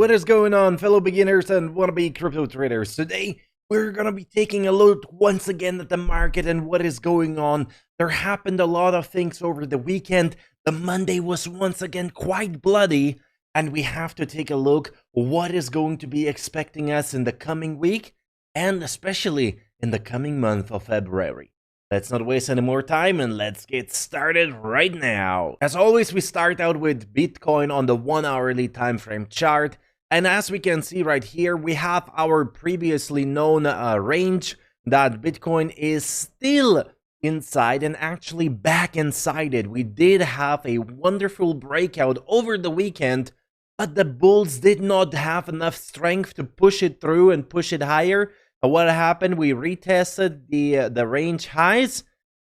What is going on, fellow beginners and wannabe crypto traders? Today, we're gonna be taking a look once again at the market and what is going on. There happened a lot of things over the weekend. The Monday was once again quite bloody, and we have to take a look what is going to be expecting us in the coming week, and especially in the coming month of February. Let's not waste any more time and let's get started right now. As always, we start out with Bitcoin on the 1 hourly time frame chart. And as we can see right here, we have our previously known range that Bitcoin is still inside and actually back inside it. We did have a wonderful breakout over the weekend, but the bulls did not have enough strength to push it through and push it higher. What happened? We retested the range highs.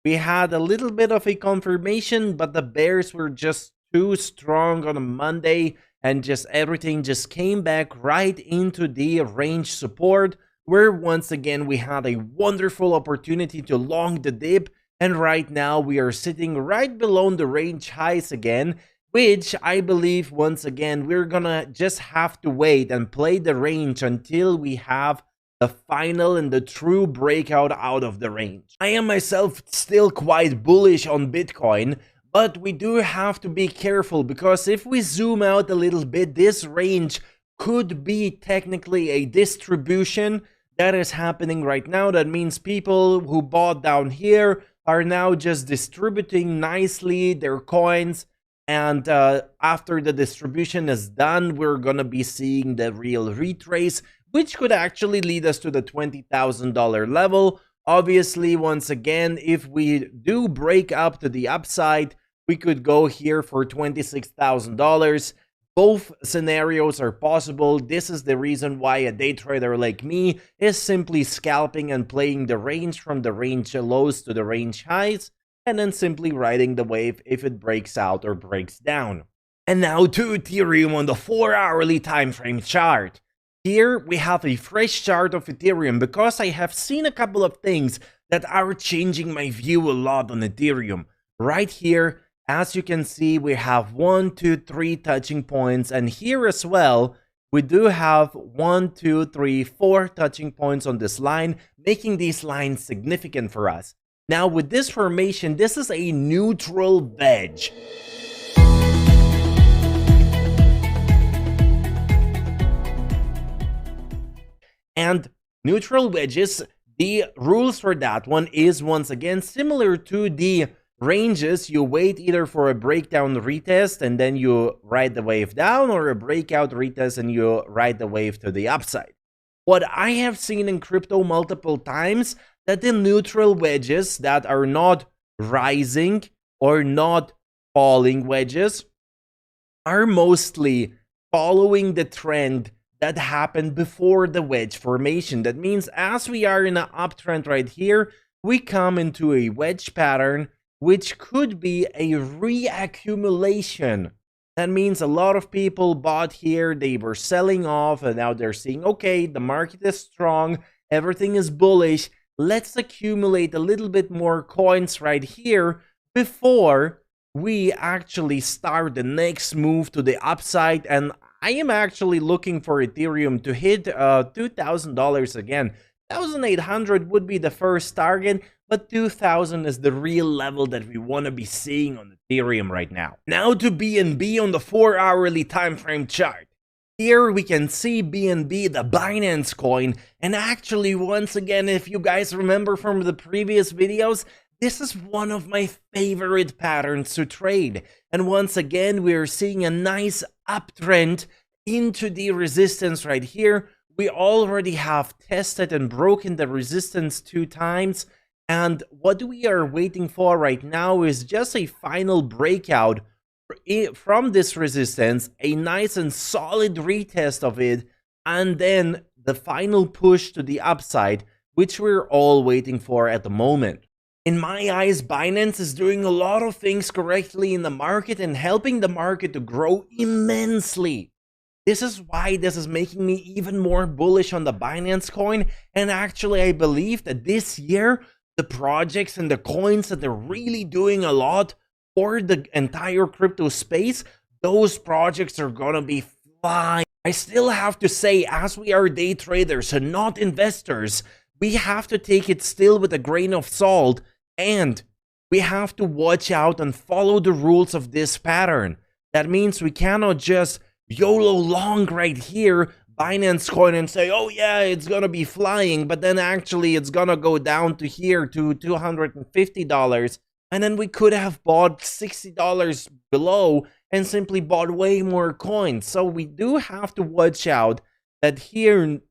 We had a little bit of a confirmation, but the bears were just too strong on a Monday, and just everything just came back right into the range support, where once again we had a wonderful opportunity to long the dip, and right now we are sitting right below the range highs again, which I believe once again we're gonna just have to wait and play the range until we have the final and the true breakout out of the range. I am myself still quite bullish on Bitcoin, but we do have to be careful, because if we zoom out a little bit, this range could be technically a distribution that is happening right now. That means people who bought down here are now just distributing nicely their coins, and after the distribution is done, we're gonna be seeing the real retrace, which could actually lead us to the $20,000 level. Obviously, once again, if we do break up to the upside, we could go here for $26,000. Both scenarios are possible. This is the reason why a day trader like me is simply scalping and playing the range from the range lows to the range highs, and then simply riding the wave if it breaks out or breaks down. And now to Ethereum on the 4 hourly time frame chart. Here we have a fresh chart of Ethereum, because I have seen a couple of things that are changing my view a lot on Ethereum. Right here, as you can see, we have 1, 2, 3 touching points, and here as well, we do have 1, 2, 3, 4 touching points on this line, making these lines significant for us. Now with this formation, this is a neutral wedge. And neutral wedges, the rules for that one is once again similar to the ranges. You wait either for a breakdown retest and then you ride the wave down, or a breakout retest and you ride the wave to the upside. What I have seen in crypto multiple times, that the neutral wedges that are not rising or not falling wedges are mostly following the trend that happened before the wedge formation. That means as we are in an uptrend right here, we come into a wedge pattern, which could be a reaccumulation. That means a lot of people bought here, they were selling off, and now they're seeing, okay, the market is strong, everything is bullish, let's accumulate a little bit more coins right here before we actually start the next move to the upside. And I am actually looking for Ethereum to hit $2,000 again. 1,800 would be the first target, but 2,000 is the real level that we want to be seeing on Ethereum right now. Now to BNB on the 4 hourly time frame chart. Here we can see BNB, the Binance coin, and actually once again, if you guys remember from the previous videos, this is one of my favorite patterns to trade. And once again, we're seeing a nice uptrend into the resistance right here. We already have tested and broken the resistance 2 times. And what we are waiting for right now is just a final breakout from this resistance, a nice and solid retest of it, and then the final push to the upside, which we're all waiting for at the moment. In my eyes, Binance is doing a lot of things correctly in the market and helping the market to grow immensely. This is why this is making me even more bullish on the Binance coin. And actually, I believe that this year, the projects and the coins that are really doing a lot for the entire crypto space, those projects are gonna be flying. I still have to say, as we are day traders and not investors, we have to take it still with a grain of salt, and we have to watch out and follow the rules of this pattern. That means we cannot just YOLO long right here, Binance Coin, and say, oh yeah, it's gonna be flying, but then actually it's gonna go down to here to $250, and then we could have bought $60 below and simply bought way more coins. So we do have to watch out that here,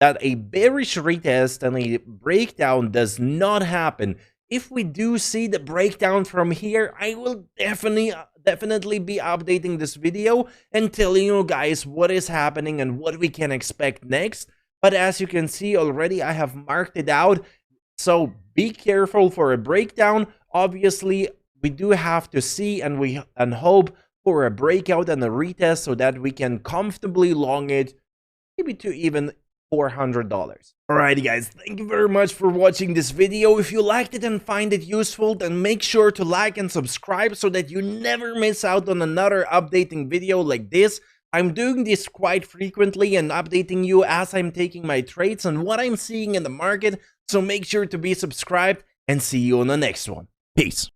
that a bearish retest and a breakdown does not happen. If we do see the breakdown from here, I will definitely be updating this video and telling you guys what is happening and what we can expect next. But as you can see already, I have marked it out. So be careful for a breakdown. Obviously, we do have to see and hope for a breakout and a retest so that we can comfortably long it, maybe to even $400. Alrighty guys, thank you very much for watching this video. If you liked it and find it useful, then make sure to like and subscribe so that you never miss out on another updating video like this. I'm doing this quite frequently and updating you as I'm taking my trades and what I'm seeing in the market, so make sure to be subscribed and see you on the next one. Peace.